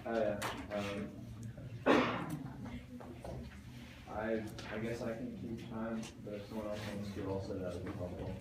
Oh yeah. I guess I can keep time, but if someone else wants to also, that would be helpful.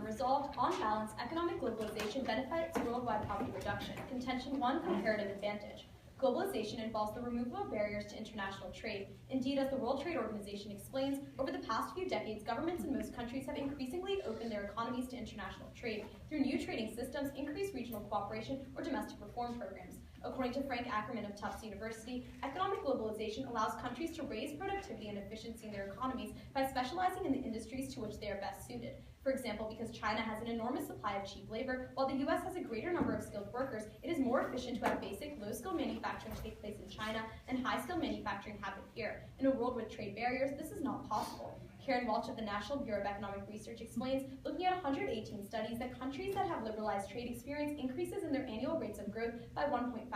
Resolved, on balance, economic globalization benefits worldwide poverty reduction. Contention 1, comparative advantage. Globalization involves the removal of barriers to international trade. Indeed, as the World Trade Organization explains, over the past few decades, governments in most countries have increasingly opened their economies to international trade through new trading systems, increased regional cooperation, or domestic reform programs. According to Frank Ackerman of Tufts University, economic globalization allows countries to raise productivity and efficiency in their economies by specializing in the industries to which they are best suited. For example, because China has an enormous supply of cheap labor, while the US has a greater number of skilled workers, it is more efficient to have basic, low-skill manufacturing take place in China and high-skill manufacturing happen here. In a world with trade barriers, this is not possible. Karen Walsh of the National Bureau of Economic Research explains, looking at 118 studies, that countries that have liberalized trade experience increases in their annual rates of growth by 1.5%.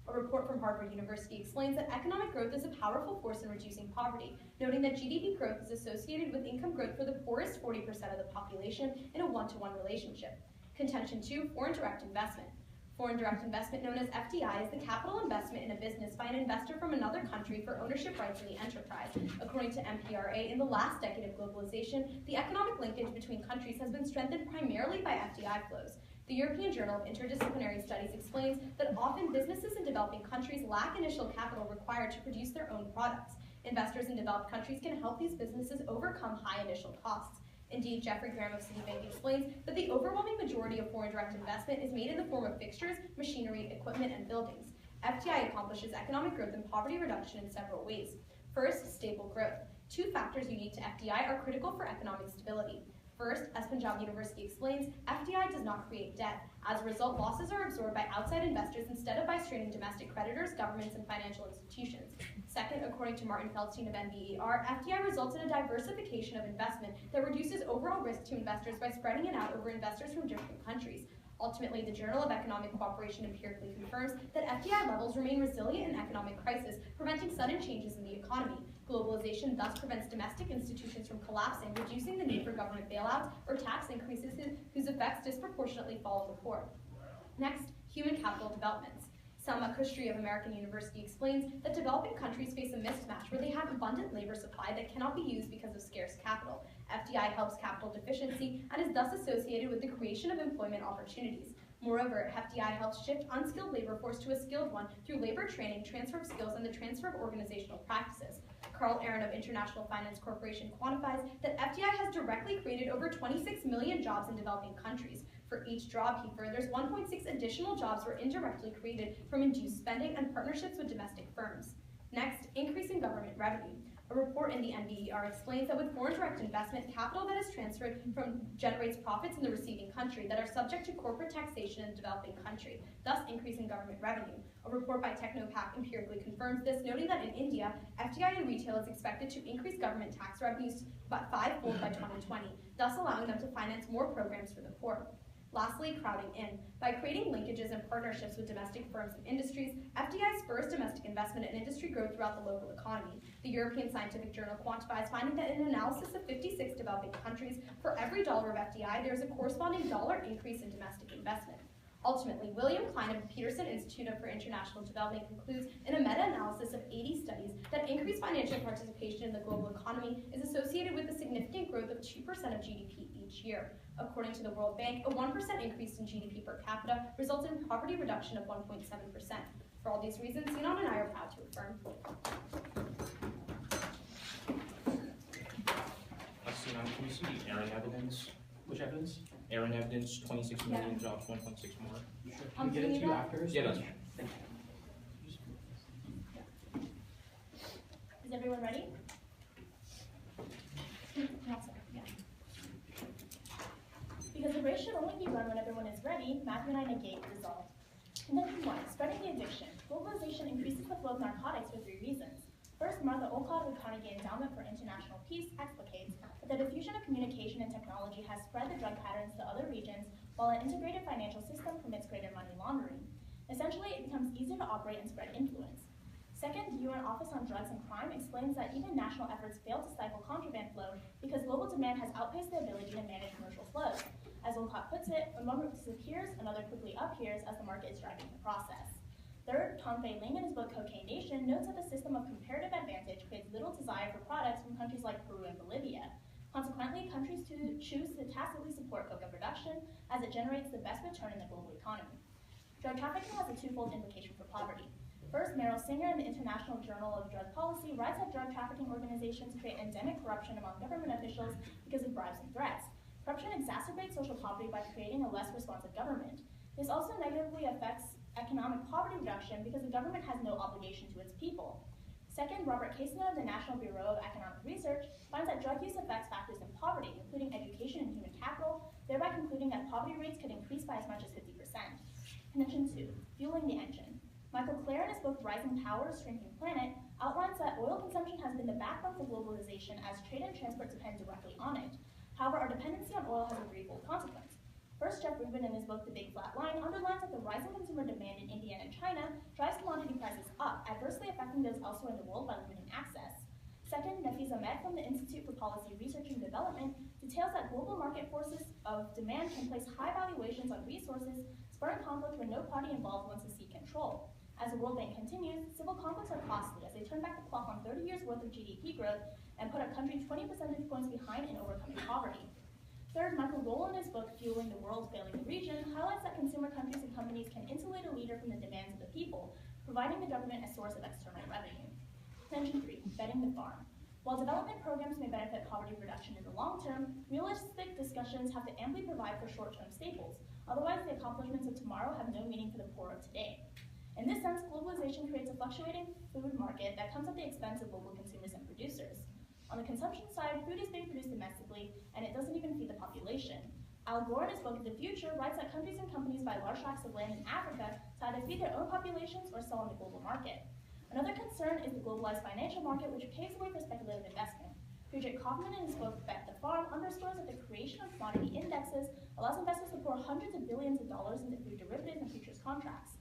A report from Harvard University explains that economic growth is a powerful force in reducing poverty, noting that GDP growth is associated with income growth for the poorest 40% of the population in a one-to-one relationship. Contention 2, foreign direct investment. Foreign direct investment, known as FDI, is the capital investment in a business by an investor from another country for ownership rights in the enterprise. According to MPRA, in the last decade of globalization, the economic linkage between countries has been strengthened primarily by FDI flows. The European Journal of Interdisciplinary Studies explains that often businesses in developing countries lack initial capital required to produce their own products. Investors in developed countries can help these businesses overcome high initial costs. Indeed, Jeffrey Graham of Citibank explains that the overwhelming majority of foreign direct investment is made in the form of fixtures, machinery, equipment, and buildings. FDI accomplishes economic growth and poverty reduction in several ways. First, stable growth. Two factors unique to FDI are critical for economic stability. First, as Punjab University explains, FDI does not create debt. As a result, losses are absorbed by outside investors instead of by straining domestic creditors, governments, and financial institutions. Second, according to Martin Feldstein of NBER, FDI results in a diversification of investment that reduces overall risk to investors by spreading it out over investors from different countries. Ultimately, the Journal of Economic Cooperation empirically confirms that FDI levels remain resilient in economic crisis, preventing sudden changes in the economy. Globalization thus prevents domestic institutions from collapsing, reducing the need for government bailouts or tax increases whose effects disproportionately fall on the poor. Next, human capital developments. Selma Kustri of American University explains that developing countries face a mismatch where they have abundant labor supply that cannot be used because of scarce capital. FDI helps capital deficiency and is thus associated with the creation of employment opportunities. Moreover, FDI helps shift unskilled labor force to a skilled one through labor training, transfer of skills, and the transfer of organizational practices. Carl Aaron of International Finance Corporation quantifies that FDI has directly created over 26 million jobs in developing countries. For each job, he furthers, 1.6 additional jobs were indirectly created from induced spending and partnerships with domestic firms. Next, increasing government revenue. A report in the NBER explains that with foreign direct investment, capital that is transferred generates profits in the receiving country that are subject to corporate taxation in the developing country, thus increasing government revenue. A report by Technopac empirically confirms this, noting that in India, FDI in retail is expected to increase government tax revenues by fivefold by 2020, thus allowing them to finance more programs for the poor. Lastly, crowding in. By creating linkages and partnerships with domestic firms and industries, FDI spurs domestic investment and industry growth throughout the local economy. The European Scientific Journal quantifies, finding that in an analysis of 56 developing countries, for every dollar of FDI, there is a corresponding dollar increase in domestic investment. Ultimately, William Klein of the Peterson Institute for International Development concludes in a meta-analysis of 80 studies that increased financial participation in the global economy is associated with a significant growth of 2% of GDP each year. According to the World Bank, a 1% increase in GDP per capita results in poverty reduction of 1.7%. For all these reasons, Sinan and I are proud to affirm. Sinan, can we see the Aaron evidence? Which evidence? Aaron evidence, 26 million jobs, 1.6 more. Sure. Can we get it to you after? Yeah, that's fine. Thank you. Is everyone ready? Yeah. Because the race should only be run when everyone is ready, Matthew and I negate resolved. Contention 1, spreading the addiction. Globalization increases the flow of narcotics for 3 reasons. First, Martha Olcott of the Carnegie Endowment for International Peace explicates that the diffusion of communication and technology has spread the drug patterns to other regions, while an integrated financial system permits greater money laundering. Essentially, it becomes easier to operate and spread influence. Second, the UN Office on Drugs and Crime explains that even national efforts fail to stifle contraband flow because global demand has outpaced the ability to manage commercial flows. As Olcott puts it, when one route disappears, another quickly appears as the market is driving the process. Third, Tom Fei Ling in his book Cocaine Nation notes that the system of comparative advantage creates little desire for products from countries like Peru and Bolivia. Consequently, countries choose to tacitly support coca production as it generates the best return in the global economy. Drug trafficking has a twofold implication for poverty. First, Meryl Singer in the International Journal of Drug Policy writes that drug trafficking organizations create endemic corruption among government officials because of bribes and threats. Corruption exacerbates social poverty by creating a less responsive government. This also negatively affects economic poverty reduction because the government has no obligation to its people. Second, Robert Casino of the National Bureau of Economic Research finds that drug use affects factors in poverty, including education and human capital, thereby concluding that poverty rates could increase by as much as 50%. Condition 2, fueling the engine. Michael Clare, in his book Rising Power, Shrinking Planet, outlines that oil consumption has been the backbone for globalization as trade and transport depend directly on it. However, our dependency on oil has a threefold consequence. First, Jeff Rubin, in his book The Big Flat Line, underlines that the rising consumer demand in India and China drives commodity prices up, adversely affecting those elsewhere in the world by limiting access. Second, Nafis Ahmed from the Institute for Policy Research and Development details that global market forces of demand can place high valuations on resources, spurring conflict where no party involved wants to seek control. As the World Bank continues, civil conflicts are costly as they turn back the clock on 30 years' worth of GDP growth and put a country 20 percentage points behind in overcoming poverty. Third, Michael Roll, in his book Fueling the World, Failing the Region, highlights that consumer countries and companies can insulate a leader from the demands of the people, providing the government a source of external revenue. Contention 3, betting the farm. While development programs may benefit poverty reduction in the long term, realistic discussions have to amply provide for short-term staples. Otherwise, the accomplishments of tomorrow have no meaning for the poor of today. In this sense, globalization creates a fluctuating food market that comes at the expense of local consumers and producers. On the consumption side, food is being produced domestically, and it doesn't even feed the population. Al Gore, in his book The Future, writes that countries and companies buy large tracts of land in Africa to either feed their own populations or sell on the global market. Another concern is the globalized financial market, which paves the way for speculative investment. Friedrich Kaufmann, in his book Bet the Farm, underscores that the creation of commodity indexes allows investors to pour hundreds of billions of dollars into food derivatives and futures contracts.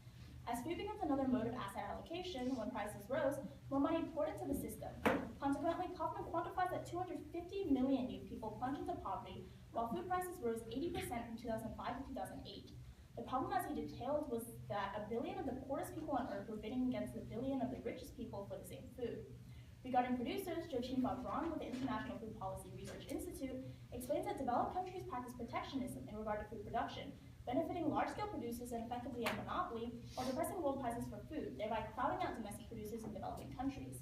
As food becomes another mode of asset allocation, when prices rose, more money poured into the system. Consequently, Kaufman quantifies that 250 million new people plunged into poverty, while food prices rose 80% from 2005 to 2008. The problem, as he detailed, was that a billion of the poorest people on Earth were bidding against the billion of the richest people for the same food. Regarding producers, Joachim von Braun with the International Food Policy Research Institute explains that developed countries practice protectionism in regard to food production, benefiting large-scale producers and effectively a monopoly while depressing world prices for food, thereby crowding out domestic producers in developing countries.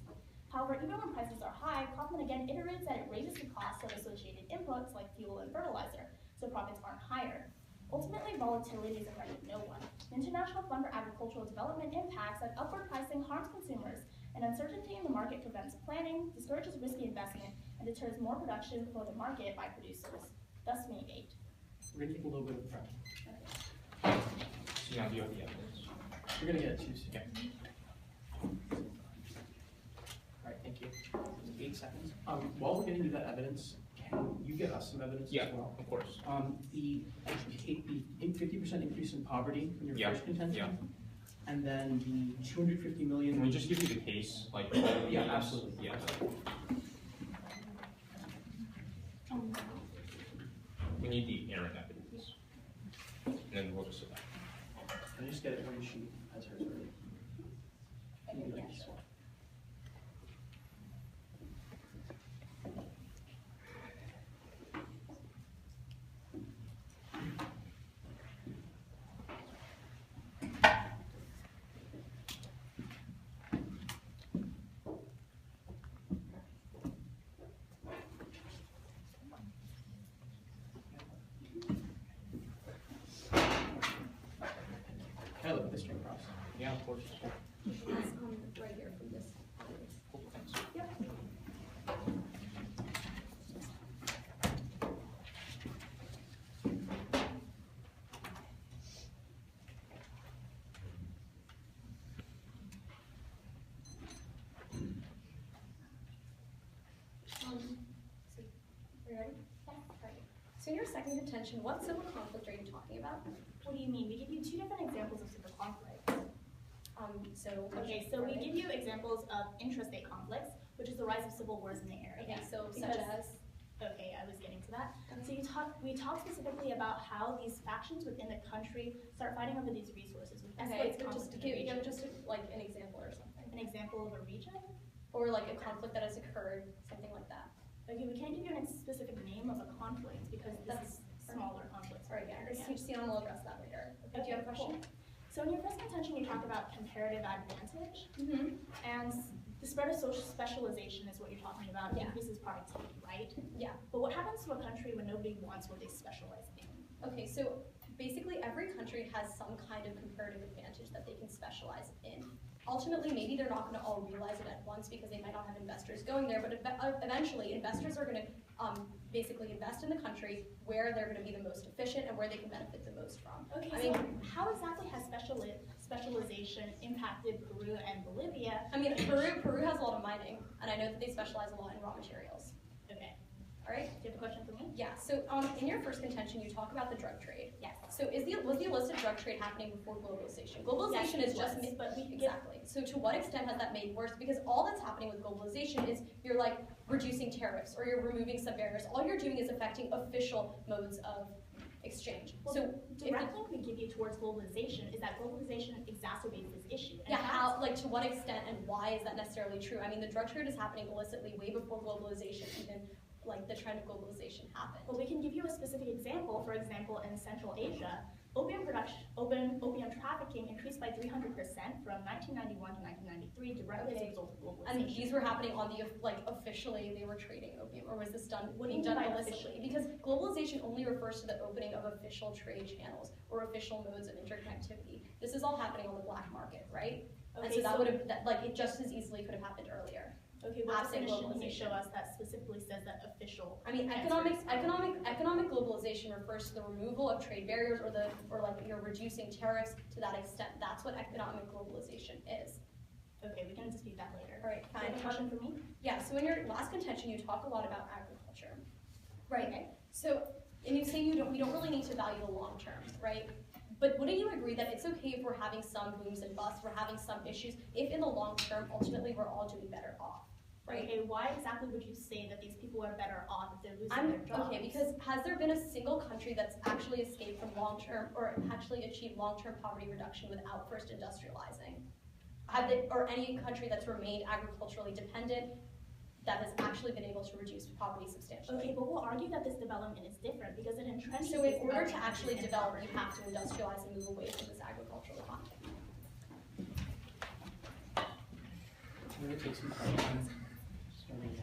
However, even when prices are high, Kaufman again iterates that it raises the cost of associated inputs like fuel and fertilizer, so profits aren't higher. Ultimately, volatility is affecting no one. The International Fund for Agricultural Development impacts that upward pricing harms consumers, and uncertainty in the market prevents planning, discourages risky investment, and deters more production for the market by producers, thus we negate. We're gonna take a little bit of prep. So now do you have the evidence? We're gonna get it to you soon. Okay. All right, thank you. 8 seconds. While we're getting you that evidence, can you get us some evidence Yeah, as well? of course. The 50% increase in poverty in your Yeah, first contention, yeah. and then the 250 million. Can we just give you the case? Like, Yeah, absolutely. Yeah. We need the Aaron evidence. And then we'll just sit back. Can I just get it when she has hers ready? Can you like this one? Can I look at the string cross? Yeah, of course. It's right here from this. Cool, thanks. Yep. So in your second contention, what civil conflict are you talking about? What do you mean? We give you two different examples of civil conflict. Okay, so we give you examples of intrastate conflicts, which is the rise of civil wars in the area. Okay, so Because- such as? Okay, I was getting to that. So we talk specifically about how these factions within the country start fighting over these resources, which Okay, escalates so conflict just in the give region. just like an example or something. An example of a region? Or like a conflict that has occurred, something like that. Okay, we can't give you a specific name of a conflict because this is smaller conflicts. All right, yeah, we'll address that later. Okay, do you have a question? Cool. So in your first contention, you talk about comparative advantage, Mm-hmm. and the spread of social specialization is what you're talking about, Yeah. increases productivity, right? Yeah. But what happens to a country when nobody wants what they specialize in? Okay, so basically every country has some kind of comparative advantage that they can specialize in. Ultimately, maybe they're not going to all realize it at once because they might not have investors going there, but eventually investors are going to basically invest in the country where they're going to be the most efficient and where they can benefit the most from. Okay, I so mean- how exactly has specialization impacted Peru and Bolivia? I mean, Peru has a lot of mining, and I know that they specialize a lot in raw materials. Okay, All right? do you have a question for me? Yeah, so in your first contention, you talk about the drug trade. Yes. So was the illicit drug trade happening before globalization? Globalization Yes, is it just was, but we could exactly. So to what extent has that made worse? Because all that's happening with globalization is you're like reducing tariffs or you're removing some barriers. All you're doing is affecting official modes of exchange. Well, So the direct link we give you towards globalization is that globalization exacerbates this issue. And yeah, that's- how, like to what extent and why is that necessarily true? I mean, the drug trade is happening illicitly way before globalization even like the trend of globalization happened. Well, we can give you a specific example. For example, in Central Asia, opium trafficking increased by 300% from 1991 to 1993 directly as a Okay. result of globalization. And these were happening on the, like, officially they were trading opium, or was this done, What do you being done mean by illicitly? officially? Because globalization only refers to the opening of official trade channels or official modes of interconnectivity. This is all happening on the black market, right? And Okay, so that so- would have, like, it just as easily could have happened earlier. Okay, what absent definition can you show globalization. us that specifically says that official? I mean, transfers economic globalization refers to the removal of trade barriers or like you're reducing tariffs to that extent. That's what economic globalization is. Okay, we can dispute that later. All right, Do you have a fine. question for me? Yeah, so in your last contention, you talk a lot about agriculture. Right, so, and you say we don't really need to value the long term, right? But wouldn't you agree that it's okay if we're having some booms and busts, we're having some issues, if in the long term, ultimately, we're all doing better off, right? Okay, why exactly would you say that these people are better off if they're losing their jobs? Okay, because has there been a single country that's actually escaped from long-term, or actually achieved long-term poverty reduction without first industrializing? Or any country that's remained agriculturally dependent that has actually been able to reduce poverty substantially? Okay, but we'll argue that this development is different because it entrenches. So these in order to development actually in develop, poverty. you have to industrialize and move away from this agricultural economy. We're gonna take some time. Starting now.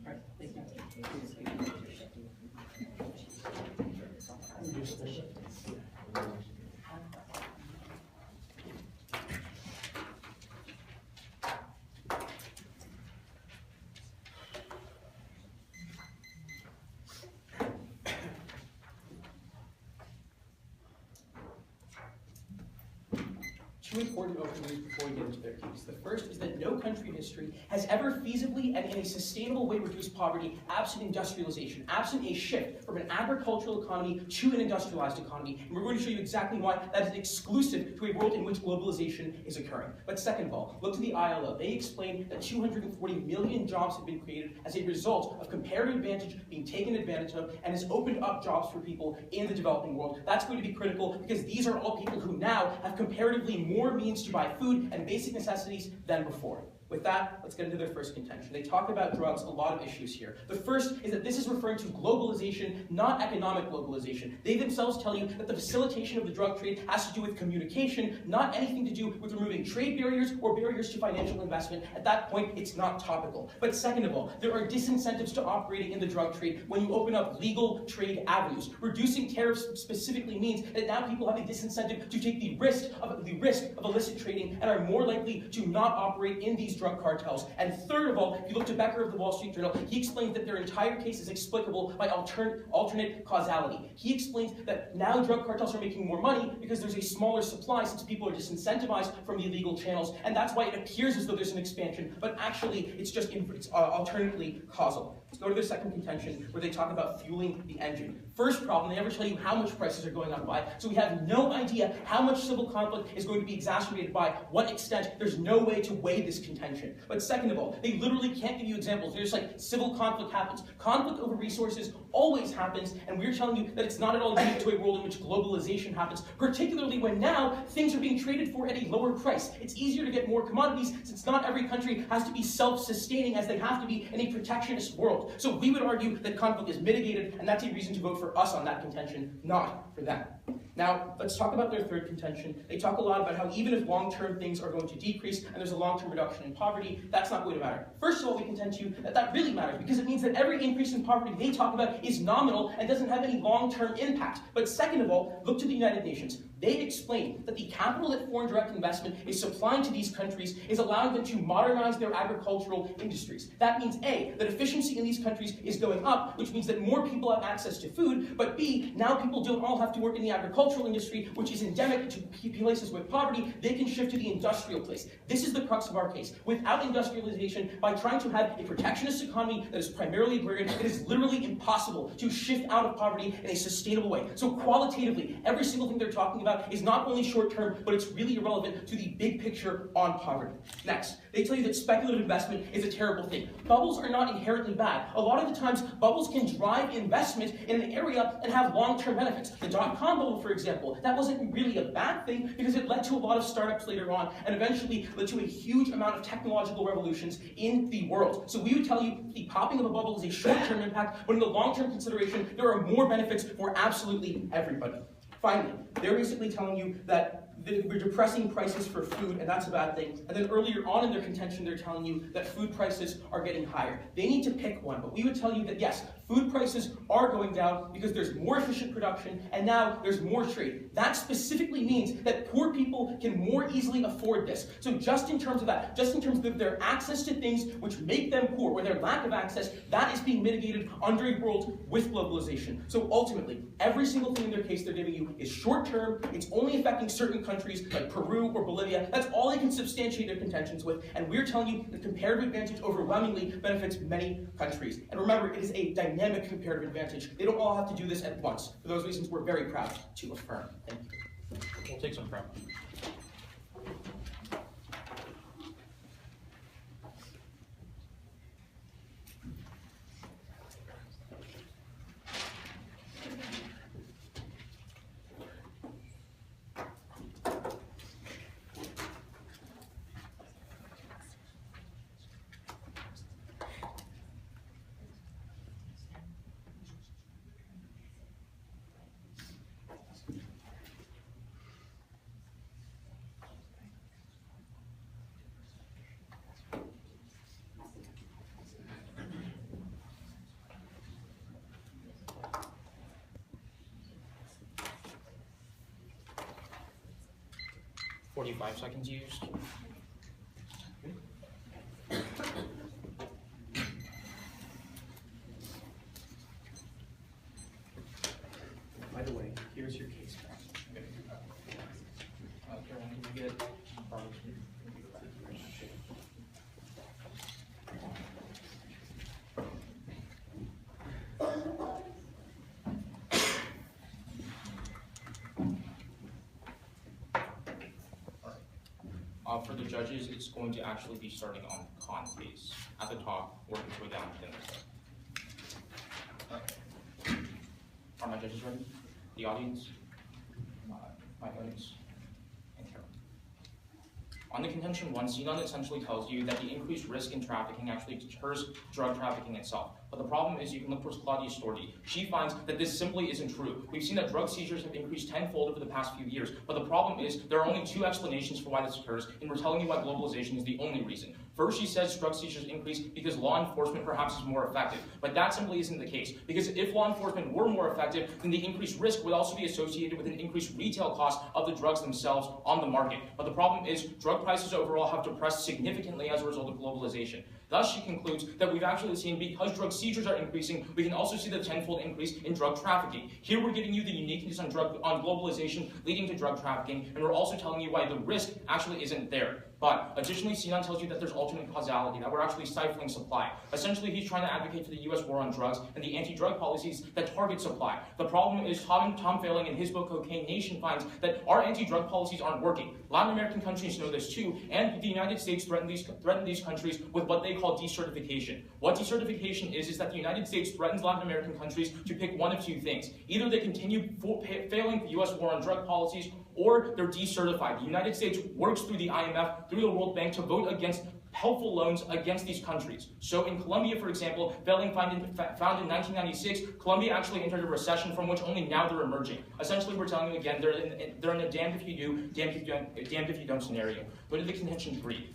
Alright, thank you. Reduce the- Two important openings before we get into their case. The first is that no country in history has ever feasibly and in a sustainable way reduced poverty absent industrialization, absent a shift from from an agricultural economy to an industrialized economy. And we're going to show you exactly why that is exclusive to a world in which globalization is occurring. But second of all, look to the ILO. They explain that 240 million jobs have been created as a result of comparative advantage being taken advantage of and has opened up jobs for people in the developing world. That's going to be critical because these are all people who now have comparatively more means to buy food and basic necessities than before. With that, let's get into their first contention. They talk about drugs, a lot of issues here. The first is that this is referring to globalization, not economic globalization. They themselves tell you that the facilitation of the drug trade has to do with communication, not anything to do with removing trade barriers or barriers to financial investment. At that point, it's not topical. But second of all, there are disincentives to operating in the drug trade when you open up legal trade avenues. Reducing tariffs specifically means that now people have a disincentive to take the risk of illicit trading and are more likely to not operate in these drug cartels. And third of all, if you look to Becker of the Wall Street Journal, he explains that their entire case is explicable by alternate causality. He explains that now drug cartels are making more money because there's a smaller supply since people are disincentivized from the illegal channels, and that's why it appears as though there's an expansion, but actually it's just alternatively causal. Let's go to their second contention, where they talk about fueling the engine. First problem, they never tell you how much prices are going up by, so we have no idea how much civil conflict is going to be exacerbated by what extent. There's no way to weigh this contention. But second of all, they literally can't give you examples. They're just like, civil conflict happens. Conflict over resources always happens, and we're telling you that it's not at all unique to a world in which globalization happens, particularly when now things are being traded for at a lower price. It's easier to get more commodities since not every country has to be self-sustaining as they have to be in a protectionist world. So we would argue that conflict is mitigated, and that's a reason to vote for us on that contention, not for them. Now, let's talk about their third contention. They talk a lot about how even if long-term things are going to decrease and there's a long-term reduction in poverty, that's not going to matter. First of all, we contend to you that that really matters because it means that every increase in poverty they talk about is nominal and doesn't have any long-term impact. But second of all, look to the United Nations. They explain that the capital that foreign direct investment is supplying to these countries is allowing them to modernize their agricultural industries. That means A, that efficiency in these countries is going up, which means that more people have access to food, but B, now people don't all have to work in the agricultural industry, which is endemic to places with poverty. They can shift to the industrial place. This is the crux of our case. Without industrialization, by trying to have a protectionist economy that is primarily agrarian, it is literally impossible to shift out of poverty in a sustainable way. So qualitatively, every single thing they're talking about is not only short-term, but it's really irrelevant to the big picture on poverty. Next, they tell you that speculative investment is a terrible thing. Bubbles are not inherently bad. A lot of the times, bubbles can drive investment in an area and have long-term benefits. The dot-com bubble, for example, that wasn't really a bad thing because it led to a lot of startups later on and eventually led to a huge amount of technological revolutions in the world. So we would tell you the popping of a bubble is a short-term impact, but in the long-term consideration, there are more benefits for absolutely everybody. Finally, they're basically telling you that we're depressing prices for food, and that's a bad thing. And then earlier on in their contention, they're telling you that food prices are getting higher. They need to pick one, but we would tell you that yes, food prices are going down because there's more efficient production, and now there's more trade. That specifically means that poor people can more easily afford this. So just in terms of that, just in terms of their access to things which make them poor, or their lack of access, that is being mitigated under a world with globalization. So ultimately, every single thing in their case they're giving you is short-term, it's only affecting certain countries like Peru or Bolivia. That's all they can substantiate their contentions with, and we're telling you that comparative advantage overwhelmingly benefits many countries. And remember, it is a dynamic comparative advantage. They don't all have to do this at once. For those reasons, we're very proud to affirm. Thank you. We'll take some prep. "45 seconds used." By the way, here's your case back. Caroline, can you get For the judges, it's going to actually be starting on con case at the top, working its way down within the list. Are my judges ready? The audience? My audience? And Carol. On the contention one, Sinan essentially tells you that the increased risk in trafficking actually deters drug trafficking itself. But the problem is you can look towards Claudia Storti. She finds that this simply isn't true. We've seen that drug seizures have increased tenfold over the past few years. But the problem is there are only two explanations for why this occurs, and we're telling you why globalization is the only reason. First, she says drug seizures increase because law enforcement perhaps is more effective. But that simply isn't the case. Because if law enforcement were more effective, then the increased risk would also be associated with an increased retail cost of the drugs themselves on the market. But the problem is drug prices overall have depressed significantly as a result of globalization. Thus, she concludes that we've actually seen, because drug seizures are increasing, we can also see the tenfold increase in drug trafficking. Here we're giving you the uniqueness on globalization leading to drug trafficking, and we're also telling you why the risk actually isn't there. But additionally, Sinan tells you that there's alternate causality, that we're actually stifling supply. Essentially, he's trying to advocate for the U.S. war on drugs and the anti-drug policies that target supply. The problem is Tom Failing in his book Cocaine Nation finds that our anti-drug policies aren't working. Latin American countries know this too, and the United States threaten these countries with what they call decertification. What decertification is that the United States threatens Latin American countries to pick one of two things. Either they continue failing the U.S. war on drug policies, or they're decertified. The United States works through the IMF, through the World Bank, to vote against helpful loans against these countries. So in Colombia, for example, failing found in 1996, Colombia actually entered a recession from which only now they're emerging. Essentially, we're telling you again, they're in a damned if you do, damned if you don't scenario. Go to the contention 3.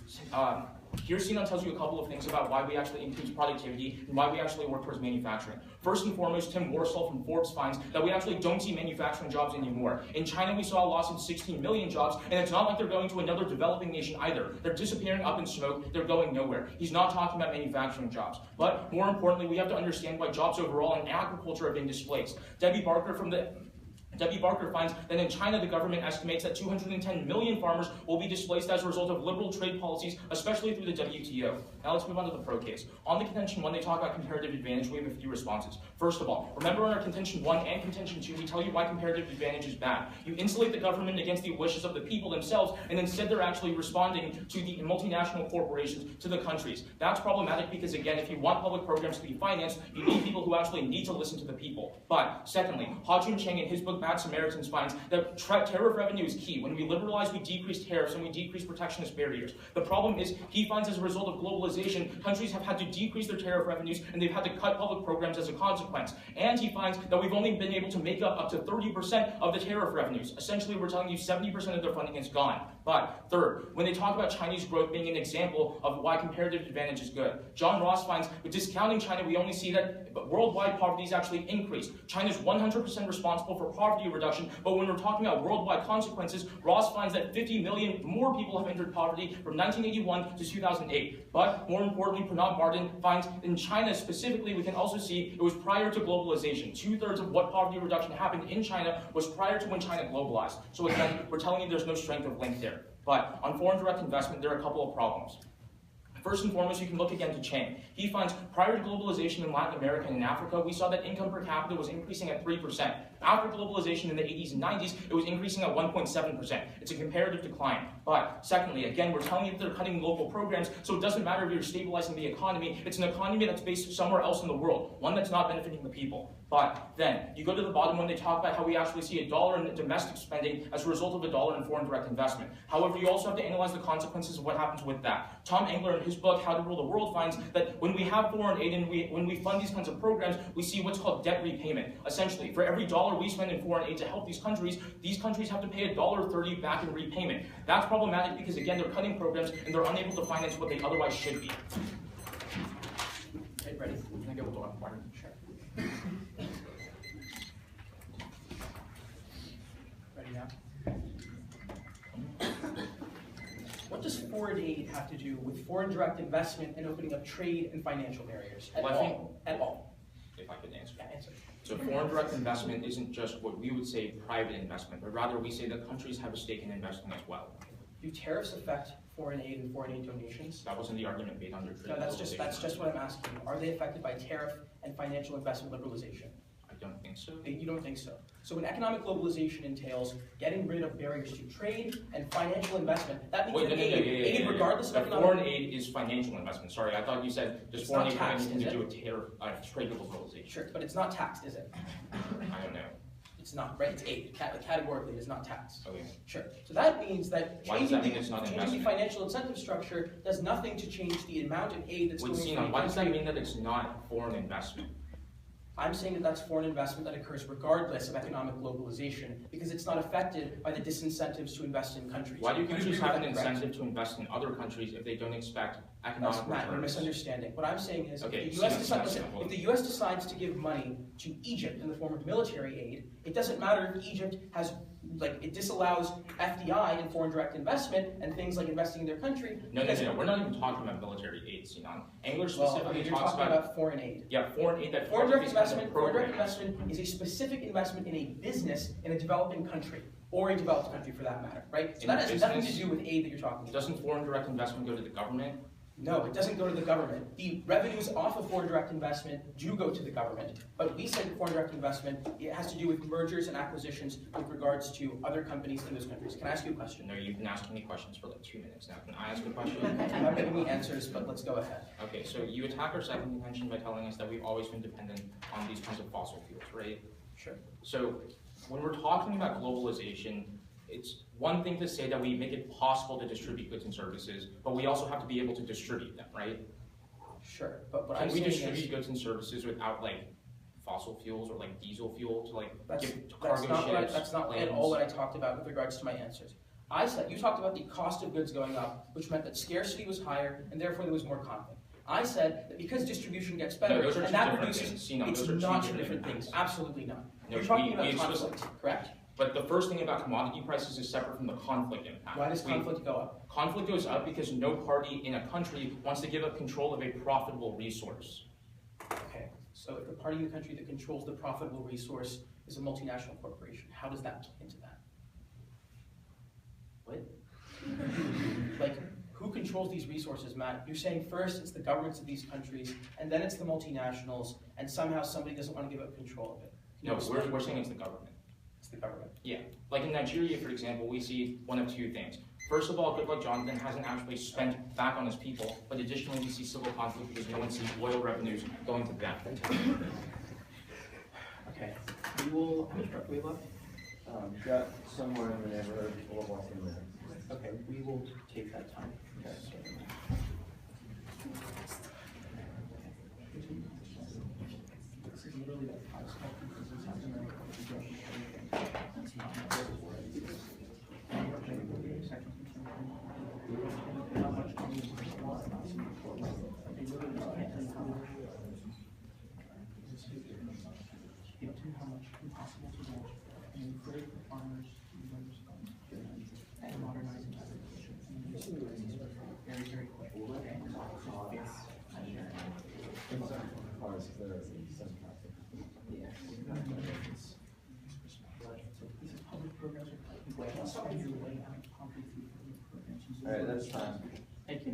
Here, Sinan tells you a couple of things about why we actually increase productivity and why we actually work towards manufacturing. First and foremost, Tim Worsall from Forbes finds that we actually don't see manufacturing jobs anymore. In China, we saw a loss of 16 million jobs, and it's not like they're going to another developing nation either. They're disappearing up in smoke. They're going nowhere. He's not talking about manufacturing jobs. But more importantly, we have to understand why jobs overall in agriculture have been displaced. Debbie Barker finds that in China, the government estimates that 210 million farmers will be displaced as a result of liberal trade policies, especially through the WTO. Now let's move on to the pro case. On the contention 1, they talk about comparative advantage. We have a few responses. First of all, remember in our contention 1 and contention 2, we tell you why comparative advantage is bad. You insulate the government against the wishes of the people themselves, and instead they're actually responding to the multinational corporations, to the countries. That's problematic because, again, if you want public programs to be financed, you need people who actually need to listen to the people. But secondly, Ha-Jun Cheng in his book Bad Samaritans finds that tariff revenue is key. When we liberalize, we decrease tariffs and we decrease protectionist barriers. The problem is, he finds as a result of globalization, countries have had to decrease their tariff revenues and they've had to cut public programs as a consequence. And he finds that we've only been able to make up to 30% of the tariff revenues. Essentially, we're telling you 70% of their funding is gone. But third, when they talk about Chinese growth being an example of why comparative advantage is good, John Ross finds with discounting China, we only see that worldwide poverty is actually increased. China's 100% responsible for poverty reduction, but when we're talking about worldwide consequences, Ross finds that 50 million more people have entered poverty from 1981 to 2008. But more importantly, Pranab Martin finds in China specifically, we can also see it was prior to globalization. 2/3 of what poverty reduction happened in China was prior to when China globalized. So again, we're telling you there's no strength of link there. But on foreign direct investment, there are a couple of problems. First and foremost, you can look again to Chang. He finds prior to globalization in Latin America and in Africa, we saw that income per capita was increasing at 3%. After globalization in the 80s and 90s, it was increasing at 1.7%. It's a comparative decline. But secondly, again, we're telling you that they're cutting local programs, so it doesn't matter if you're stabilizing the economy. It's an economy that's based somewhere else in the world, one that's not benefiting the people. But then, you go to the bottom when they talk about how we actually see $1 in domestic spending as a result of $1 in foreign direct investment. However, you also have to analyze the consequences of what happens with that. Tom Engler, in his book, How to Rule the World, finds that when we have foreign aid and when we fund these kinds of programs, we see what's called debt repayment. Essentially, for every $1 we spend in foreign aid to help these countries have to pay $1.30 back in repayment. That's problematic because, again, they're cutting programs and they're unable to finance what they otherwise should be. Okay, ready? Can I get a door? Sure. Ready now? What does foreign aid have to do with foreign direct investment and opening up trade and financial barriers? At all. If I could answer. Yeah, answer. So foreign direct investment isn't just what we would say private investment, but rather we say that countries have a stake in investing as well. Do tariffs affect foreign aid and foreign aid donations? That wasn't the argument made under trade. No, that's just what I'm asking. Are they affected by tariff and financial investment liberalization? I don't think so. You don't think so? So when economic globalization entails getting rid of barriers to trade and financial investment, that means Wait, that no, aid, regardless of the economic... foreign aid is financial investment. Sorry, I thought you said does It's foreign not aid have taxed, anything is to do it? with trade globalization? Sure, but it's not taxed, is it? I don't know. It's not, right? It's aid. Categorically, it is not taxed. Okay. Sure. So that means that Why does that mean it's not changing the investment? financial incentive structure does nothing to change the amount of aid that's Wait, going Sinan, from why does that mean that it's not foreign investment? I'm saying that that's foreign investment that occurs regardless of economic globalization because it's not affected by the disincentives to invest in countries. Why do You countries agree with have an that, correct? incentive to invest in other countries if they don't expect economic That's Matt, you're returns? misunderstanding. What I'm saying is, Okay, if the US Sinan, decides, Sinan, hold if on. the US decides to give money to Egypt in the form of military aid, it doesn't matter if Egypt has, it disallows FDI and foreign direct investment and things like investing in their country. No, we're not even talking about military aid, Sinan. English Well, specifically you're talks talking about, about foreign aid. yeah, foreign aid that Foreign direct these kinds of investment programs. is a specific investment in a business in a developing country, or a developed country for that matter, right? So In that a has nothing to business? do with aid that you're talking about. Doesn't foreign direct investment go to the government? No, it doesn't go to the government. The revenues off of foreign direct investment do go to the government, but we say that foreign direct investment, it has to do with mergers and acquisitions with regards to other companies in those countries. Can I ask you a question? No, you've been asking me questions for like 2 minutes now. Can I ask a question? You haven't given me answers, but let's go ahead. Okay, so you attack our second contention by telling us that we've always been dependent on these kinds of fossil fuels, right? Sure. So when we're talking about globalization, it's one thing to say that we make it possible to distribute goods and services, but we also have to be able to distribute them, right? Sure, but what Can I'm we saying distribute is, goods and services without fossil fuels or diesel fuel to that's, give that's cargo not what I, ships, that's not at planes? all what I talked about with regards to my answers. I said, you talked about the cost of goods going up, which meant that scarcity was higher, and therefore there was more conflict. I said that because distribution gets better, No, those are and two that different produces, things. Sinan, it's those are two not two different different things. things. Absolutely not. No, You're talking we about explicitly- conflict, correct? But the first thing about commodity prices is separate from the conflict impact. Why does conflict go up? Conflict goes up because no party in a country wants to give up control of a profitable resource. Okay, so if the party in the country that controls the profitable resource is a multinational corporation, how does that play into that? What? Who controls these resources, Matt? You're saying first it's the governments of these countries, and then it's the multinationals, and somehow somebody doesn't want to give up control of it. Can you No, explain? we're saying it's the government. It's the government. Yeah, like in Nigeria, for example, we see one of two things. First of all, Goodluck Jonathan hasn't actually spent back on his people, but additionally we see civil conflict because no one sees oil revenues going to them. Okay, we will, how much we left? Got somewhere in the neighborhood of 4 or 10 minutes. Okay, we will take that time. Okay. This is literally like 5 small pieces of something like that's not how much money is they literally can't tell you how much. They don't tell you how much impossible to do. And it's great for farmers to understand and modernizing agriculture. And it's very, very quick. Cars there in some traffic. These are public programs are like, I'll start your way out public programs. All right, that's time. Thank you.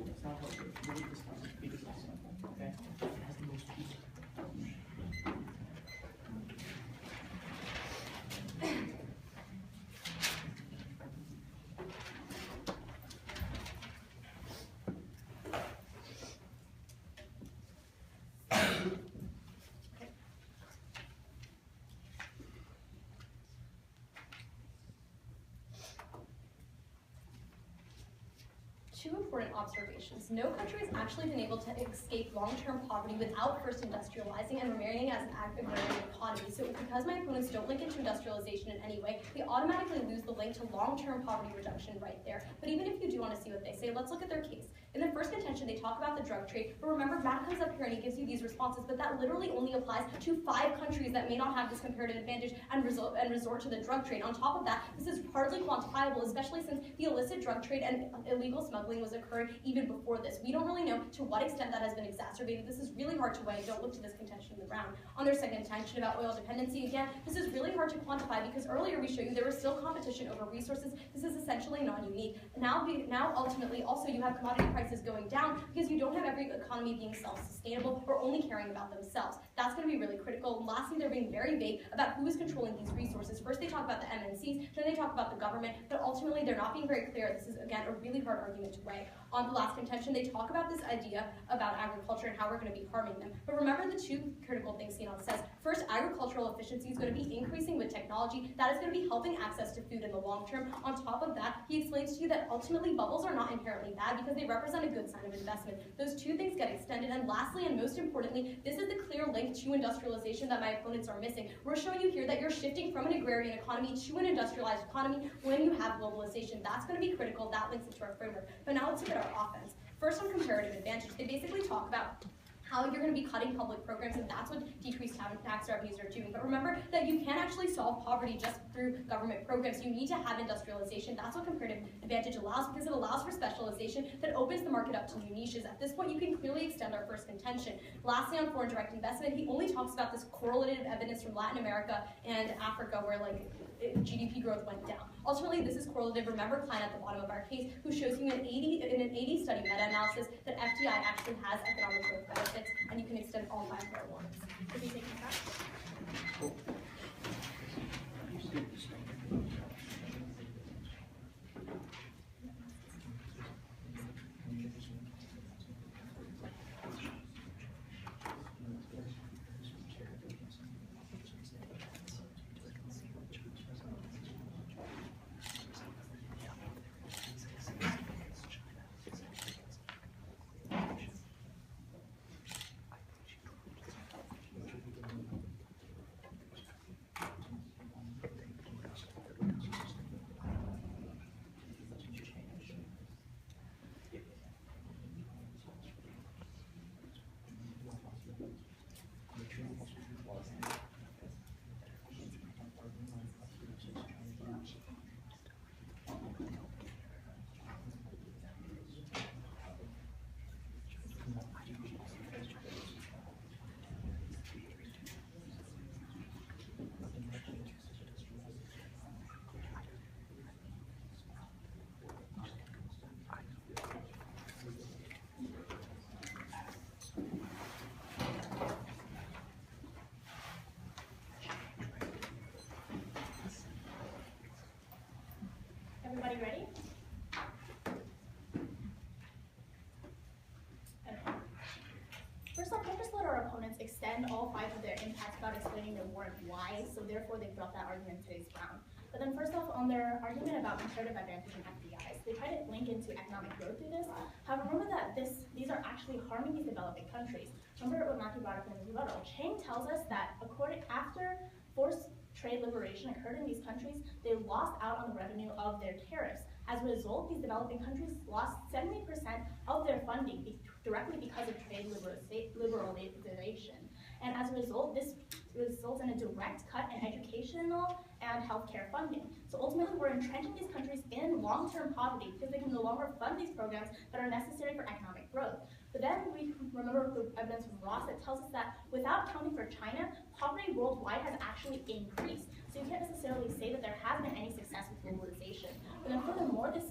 It's not what we're really discussing, because it's simple, okay? It has the most people. Two important observations. No country has actually been able to escape long-term poverty without first industrializing and remaining as an agrarian economy. So because my opponents don't link it to industrialization in any way, they automatically lose the link to long-term poverty reduction right there. But even if you do want to see what they say, let's look at their case. In the first contention, they talk about the drug trade, but remember, Matt comes up here and he gives you these responses, but that literally only applies to 5 countries that may not have this comparative advantage and resort to the drug trade. On top of that, this is hardly quantifiable, especially since the illicit drug trade and illegal smuggling was occurring even before this. We don't really know to what extent that has been exacerbated. This is really hard to weigh. Don't look to this contention in the round. On their second contention about oil dependency, again, this is really hard to quantify because earlier we showed you there was still competition over resources. This is essentially non-unique. Now ultimately, also you have commodity prices prices going down because you don't have every economy being self-sustainable or only caring about themselves. That's going to be really critical. And lastly, they're being very vague about who is controlling these resources. First, they talk about the MNCs, then they talk about the government, but ultimately they're not being very clear. This is, again, a really hard argument to weigh. On the last contention, they talk about this idea about agriculture and how we're going to be harming them. But remember the two critical things Sinan says. First, agricultural efficiency is going to be increasing with technology. That is going to be helping access to food in the long term. On top of that, he explains to you that ultimately bubbles are not inherently bad because they represent a good sign of investment. Those two things get extended. And lastly, and most importantly, this is the clear link to industrialization that my opponents are missing. We're showing you here that you're shifting from an agrarian economy to an industrialized economy when you have globalization. That's going to be critical. That links into our framework. But now let's look at our offense. First, on comparative advantage, they basically talk about how you're going to be cutting public programs, and that's what decreased tax revenues are doing. But remember that you can't actually solve poverty just through government programs. You need to have industrialization. That's what comparative advantage allows, because it allows for specialization that opens the market up to new niches. At this point, you can clearly extend our first contention. Lastly, on foreign direct investment, he only talks about this correlative evidence from Latin America and Africa where GDP growth went down. Ultimately, this is correlative. Remember Klein at the bottom of our case, who shows you in an 80 study meta-analysis that FDI actually has economic growth benefits, and you can extend all 5 for awards. Could you take it back? Everybody ready? Okay. First off, let's just let our opponents extend all 5 of their impacts without explaining their war and why, so therefore they brought that argument in today's round. But then first off, on their argument about comparative advantage and FDIs, they try to link into economic growth through this. However, remember that these are actually harming these developing countries. Remember what Matthew brought up in his rebuttal. Chang tells us that after forced trade liberation occurred in these countries, they lost out on the revenue of their tariffs. As a result, these developing countries lost 70% of their funding directly because of trade liberalization. And as a result, this results in a direct cut in educational and healthcare funding. So ultimately, we're entrenching these countries in long-term poverty because they can no longer fund these programs that are necessary for economic growth. But then we remember the evidence from Ross that tells us that without accounting for China, poverty worldwide has actually increased. So you can't necessarily say that there has been any success with globalization. But then furthermore, this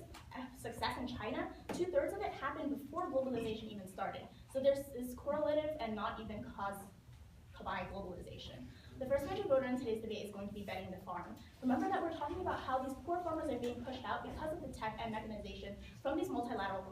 success in China, 2/3 of it happened before globalization even started. So there's this correlative and not even caused by globalization. The first major voter in today's debate is going to be betting the farm. Remember that we're talking about how these poor farmers are being pushed out because of the tech and mechanization from these multilateral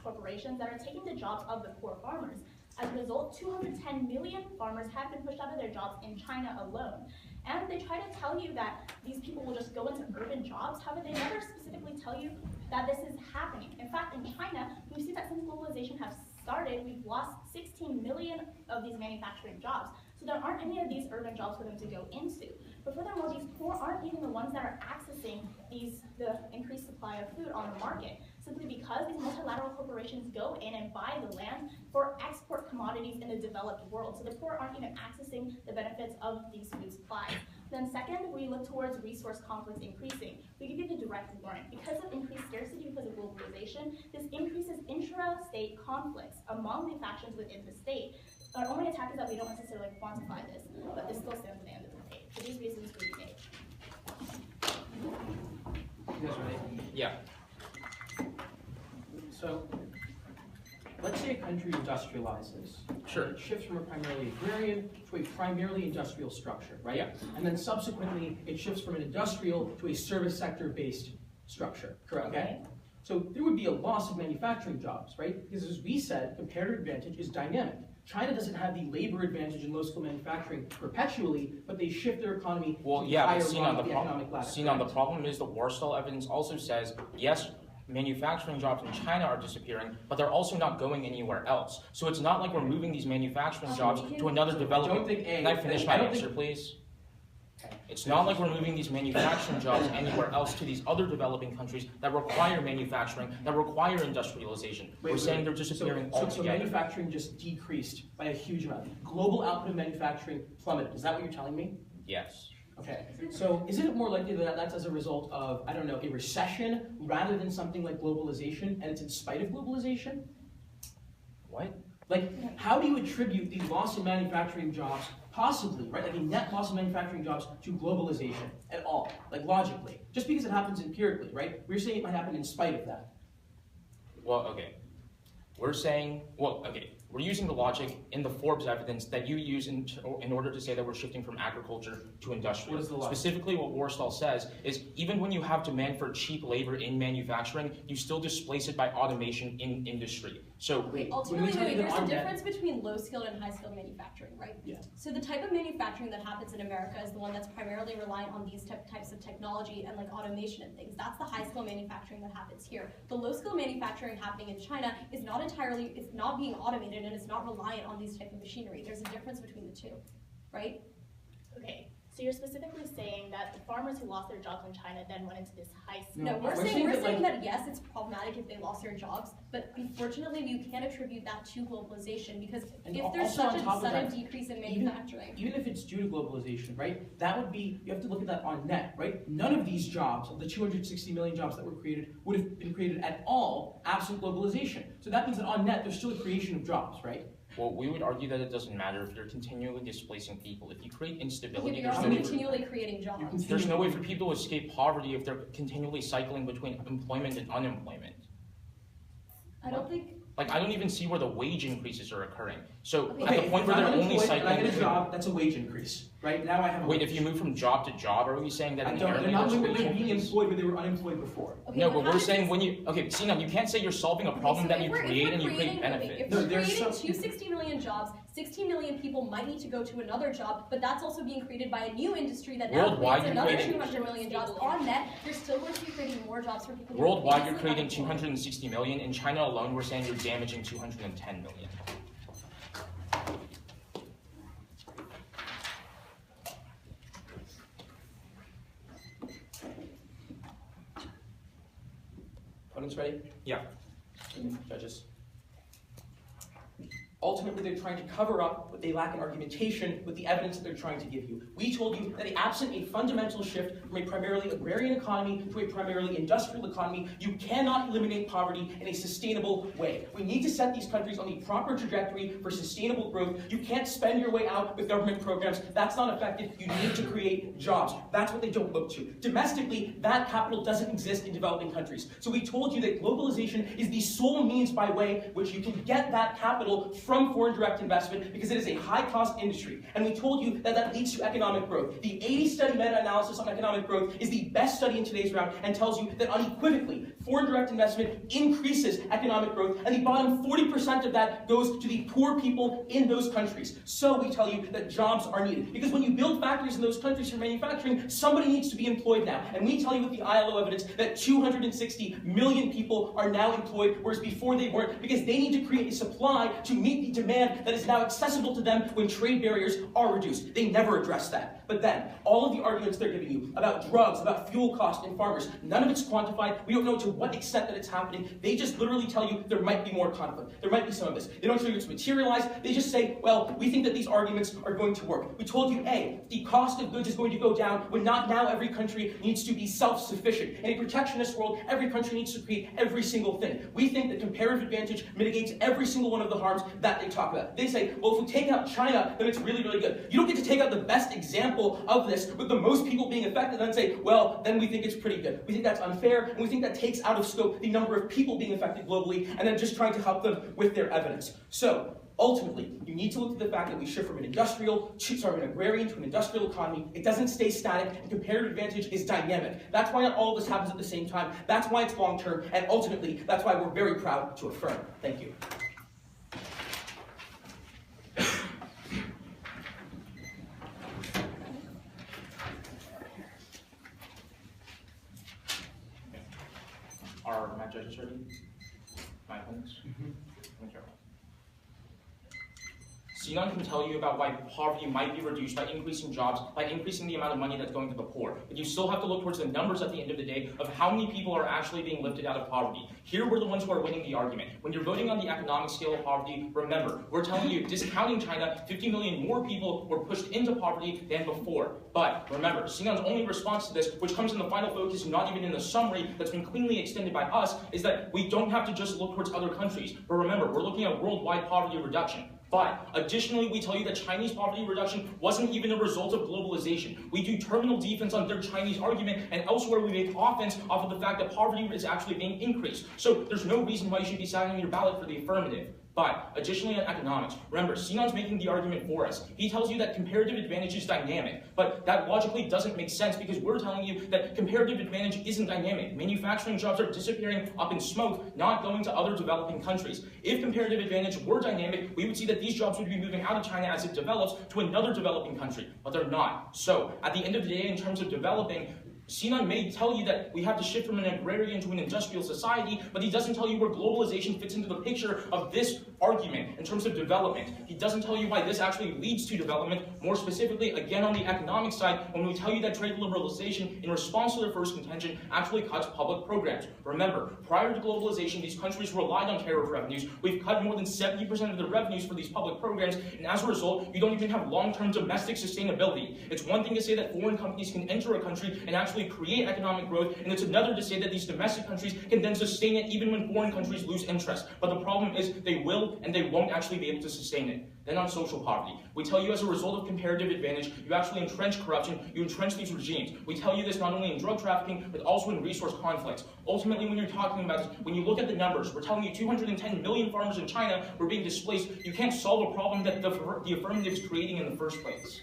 corporations that are taking the jobs of the poor farmers. As a result, 210 million farmers have been pushed out of their jobs in China alone. And they try to tell you that these people will just go into urban jobs. However, they never specifically tell you that this is happening. In fact, in China, we've seen that since globalization has started, we've lost 16 million of these manufacturing jobs. So there aren't any of these urban jobs for them to go into. But furthermore, these poor aren't even the ones that are accessing the increased supply of food on the market, simply because these multilateral corporations go in and buy the land for export commodities in the developed world. So the poor aren't even accessing the benefits of these food supplies. Then second, we look towards resource conflicts increasing. We give you the direct warrant. Because of increased scarcity because of globalization, this increases intra-state conflicts among the factions within the state. Our only attack is that we don't necessarily quantify this, but this still stands at the end of the debate. For these reasons, we debate. You guys ready? Yeah. So, industrializes. Sure. It shifts from a primarily agrarian to a primarily industrial structure, right? Yeah. And then subsequently, it shifts from an industrial to a service sector-based structure, correct? Okay. So there would be a loss of manufacturing jobs, right? Because as we said, comparative advantage is dynamic. China doesn't have the labor advantage in low-skill manufacturing perpetually, but they shift their economy to the higher rung of the economic ladder. The problem is the Warsaw evidence also says, yes, manufacturing jobs in China are disappearing, but they're also not going anywhere else. So it's not like we're moving these manufacturing jobs to another developing. Can I finish my answer, please? It's not like we're moving these manufacturing jobs anywhere else to these other developing countries that require manufacturing, that require industrialization. We're saying they're disappearing altogether. So manufacturing just decreased by a huge amount. Global output of manufacturing plummeted. Is that what you're telling me? Yes. Okay. So isn't it more likely that that's as a result of, I don't know, a recession rather than something like globalization, and it's in spite of globalization? What? Like, how do you attribute the loss in manufacturing jobs, possibly, right, like a net loss of manufacturing jobs to globalization at all, like logically? Just because it happens empirically, right? We're saying it might happen in spite of that. Well, okay. We're saying, we're using the logic in the Forbes evidence that you use in order to say that we're shifting from agriculture to industrial. What is the logic? Specifically, what Warstall says is even when you have demand for cheap labor in manufacturing, you still displace it by automation in industry. So ultimately, there's a difference between low-skilled and high-skilled manufacturing, right? Yeah. So the type of manufacturing that happens in America is the one that's primarily reliant on these types of technology and like automation and things. That's the high-skill manufacturing that happens here. The low-skill manufacturing happening in China is not entirely, it's not being automated and it's not reliant on these type of machinery. There's a difference between the two, right? Okay. So you're specifically saying that the farmers who lost their jobs in China then went into this high school. No, we're saying that yes, it's problematic if they lost their jobs, but unfortunately you can't attribute that to globalization because if there's such a sudden decrease in manufacturing. Even if it's due to globalization, right, that would be, you have to look at that on net, right? None of these jobs, of the 260 million jobs that were created, would have been created at all absent globalization. So that means that on net, there's still a creation of jobs, right? Well, we would argue that it doesn't matter if you're continually displacing people. If you create instability, You're also continually creating jobs. There's no way for people to escape poverty if they're continually cycling between employment and unemployment. I don't think. Like, I don't even see where the wage increases are occurring. So Okay, at the point where they're only cycling. I get a job, that's a wage increase, right? Now I have a wait, if you move from job to job, are we saying that they're not being employed where they were unemployed before? Okay, no, but we're saying when you, Sinan, you can't say you're solving a problem that you create and you create benefits. If we're creating 260 million jobs, 16 million people might need to go to another job, but that's also being created by a new industry that now creates another 200 million jobs. On net, you're still going to be creating more jobs for people. Worldwide, you're creating 260 million. In China alone, we're saying you're damaging 210 million. Opponents ready? Yeah. Judges. Ultimately, they're trying to cover up what they lack in argumentation with the evidence that they're trying to give you. We told you that absent a fundamental shift from a primarily agrarian economy to a primarily industrial economy, you cannot eliminate poverty in a sustainable way. We need to set these countries on the proper trajectory for sustainable growth. You can't spend your way out with government programs. That's not effective. You need to create jobs. That's what they don't look to. Domestically, that capital doesn't exist in developing countries. So we told you that globalization is the sole means by way which you can get that capital from foreign direct investment because it is a high-cost industry. And we told you that that leads to economic growth. The 80-study meta-analysis on economic growth is the best study in today's round and tells you that unequivocally, foreign direct investment increases economic growth, and the bottom 40% of that goes to the poor people in those countries. So we tell you that jobs are needed. Because when you build factories in those countries for manufacturing, somebody needs to be employed now. And we tell you with the ILO evidence that 260 million people are now employed, whereas before they weren't, because they need to create a supply to meet the demand that is now accessible to them when trade barriers are reduced. They never address that. But then, all of the arguments they're giving you about drugs, about fuel costs and farmers, none of it's quantified. We don't know to what extent that it's happening. They just literally tell you there might be more conflict. There might be some of this. They don't show you it's materialized. They just say, well, we think that these arguments are going to work. We told you, A, the cost of goods is going to go down when not now every country needs to be self-sufficient. In a protectionist world, every country needs to create every single thing. We think that comparative advantage mitigates every single one of the harms that that they talk about. They say, well, if we take out China, then it's really, really good. You don't get to take out the best example of this with the most people being affected and say, well, then we think it's pretty good. We think that's unfair, and we think that takes out of scope the number of people being affected globally, and then just trying to help them with their evidence. So, ultimately, you need to look at the fact that we shift from an agrarian to an industrial economy. It doesn't stay static, and comparative advantage is dynamic. That's why not all of this happens at the same time. That's why it's long-term, and ultimately, that's why we're very proud to affirm. Thank you. Are my judges ready? My opponents? Okay. Sinan can tell you about why poverty might be reduced by increasing jobs, by increasing the amount of money that's going to the poor. But you still have to look towards the numbers at the end of the day of how many people are actually being lifted out of poverty. Here we're the ones who are winning the argument. When you're voting on the economic scale of poverty, remember, we're telling you, discounting China, 50 million more people were pushed into poverty than before. But remember, Sinan's only response to this, which comes in the final focus, not even in the summary that's been cleanly extended by us, is that we don't have to just look towards other countries. But remember, we're looking at worldwide poverty reduction. But additionally, we tell you that Chinese poverty reduction wasn't even a result of globalization. We do terminal defense on their Chinese argument, and elsewhere we make offense off of the fact that poverty is actually being increased. So there's no reason why you should be signing on your ballot for the affirmative. But additionally on economics, remember, Sinan's making the argument for us. He tells you that comparative advantage is dynamic, but that logically doesn't make sense because we're telling you that comparative advantage isn't dynamic. Manufacturing jobs are disappearing up in smoke, not going to other developing countries. If comparative advantage were dynamic, we would see that these jobs would be moving out of China as it develops to another developing country, but they're not. So at the end of the day, in terms of developing, Sinan may tell you that we have to shift from an agrarian to an industrial society, but he doesn't tell you where globalization fits into the picture of this argument in terms of development. He doesn't tell you why this actually leads to development. More specifically, again on the economic side, when we tell you that trade liberalization, in response to their first contention, actually cuts public programs. Remember, prior to globalization, these countries relied on tariff revenues. We've cut more than 70% of the revenues for these public programs, and as a result, you don't even have long-term domestic sustainability. It's one thing to say that foreign companies can enter a country and actually create economic growth, and it's another to say that these domestic countries can then sustain it even when foreign countries lose interest. But the problem is they will and they won't actually be able to sustain it. Then on social poverty, we tell you as a result of comparative advantage, you actually entrench corruption, you entrench these regimes. We tell you this not only in drug trafficking, but also in resource conflicts. Ultimately, when you're talking about this, when you look at the numbers, we're telling you 210 million farmers in China were being displaced. You can't solve a problem that the affirmative is creating in the first place.